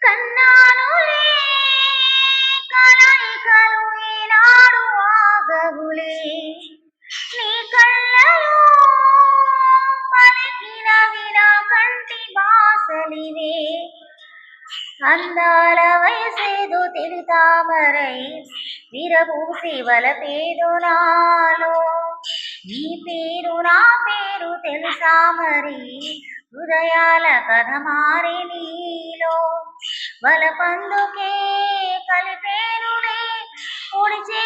కన్నానులే కలయికలు ఈనాడు ఆగవులే నీ కళ్ళలో పలికినవి నా కంటి బాసలివే అందాల వయసేదో తెలితామరై విరబూసి వలపేదో నాలో నీ పేరు నా పేరు తెలుసా మరి హృదయాల కథ మారి నీలో వలపందుకే కలిపేరులే పొడిచే